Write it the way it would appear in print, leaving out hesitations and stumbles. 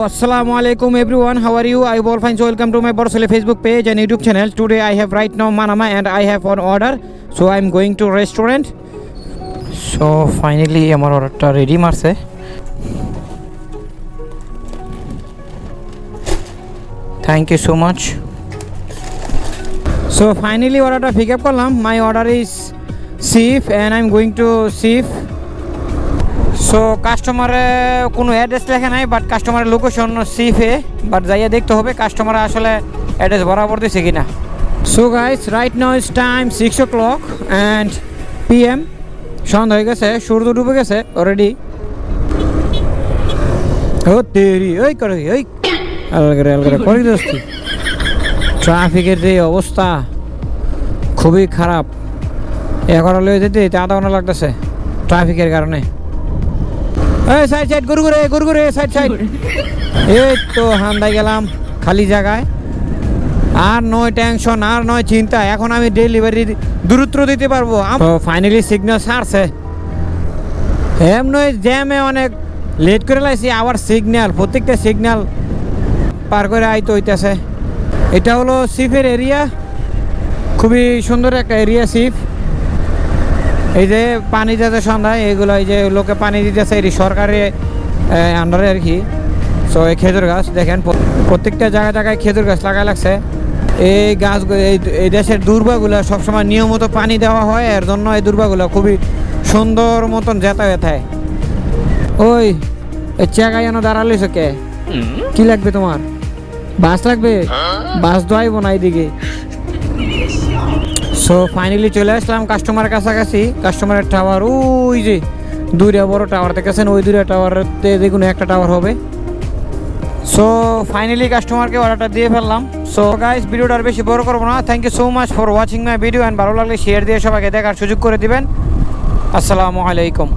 Assalamualaikum everyone, how are you? I am all fine, so welcome to my Borsale Facebook page and YouTube channel. Today I have right now Manama and I have an order, so I am going to restaurant. So finally আমার অর্ডারটা ready মারছে। Thank you so much. So finally অর্ডারটা pick up করলাম. My order is Sif and I am going to Sif. So কাস্টমারে কোনো address লেখা নাই, but কাস্টমারের লোকেশন সিফে, বাট যাইয়া দেখতে হবে কাস্টমার আসলে অ্যাড্রেস বরাবর দিছে কিনা। So guys, right now is time 6 o'clock and PM। সন্ধ্যা হয়ে গেছে, সূর্য ডুবে গেছে অলরেডি। ও তেরি ওই করে ওই আলগরে করে দোস্তি। ট্রাফিকের যে অবস্থা খুবই খারাপ। এখন লয়ে যেতে আধা ঘন্টা লাগতেছে ট্রাফিকের কারণে। এই সাইড গুরগুরে সাইড এই তো হান্দাই গেলাম খালি জায়গায়। আর নয় টেনশন, আর নয় চিন্তা, এখন আমি ডেলিভারি দূরত্ব দিতে পারবো। ফাইনালি সিগন্যাল ছাড়ছে। নয় জ্যামে অনেক লেট করে লাইছি, আবার সিগন্যাল প্রত্যেকটা সিগন্যাল পার করে আইতে হইতেছে। এটা হলো সিফের এরিয়া, খুবই সুন্দর একটা এরিয়া সিফ। এই যে পানি যাচ্ছে সন্ধ্যায়, এগুলো এই যে লোকে পানি দিতেছে, এটি সরকারের আন্ডারে আর কি। সো এই খেজুর গাছ দেখেন, প্রত্যেকটা জায়গায় খেজুর গাছ লাগাই লাগছে। এই গাছগুলো এই দেশের দুর্বাগুলো সবসময় নিয়মিত পানি দেওয়া হয়, এর জন্য এই দুর্বাগুলো খুবই সুন্দর মতন যাতায়াত হয়। ওই জায়গায় যেন দাঁড়ালিস, কে কি লাগবে তোমার? বাস লাগবে? বাস তো আইব না এইদিকে। সো ফাইনালি চলে আসলাম কাস্টমারের কাছাকাছি। কাস্টমারের টাওয়ার ওই যে দুইটা বড় টাওয়ার দেখেছেন, ওই দুইটা টাওয়ারতে দেখুন একটা টাওয়ার হবে। সো ফাইনালি কাস্টমারকে অর্ডারটা দিয়ে ফেললাম। সো গাইস, ভিডিওটা আর বেশি বড় করবো না। Thank you so much for watching my video and ভালো লাগলে শেয়ার দিয়ে সবাইকে দেখার সুযোগ করে দিবেন। আসসালামু আলাইকুম।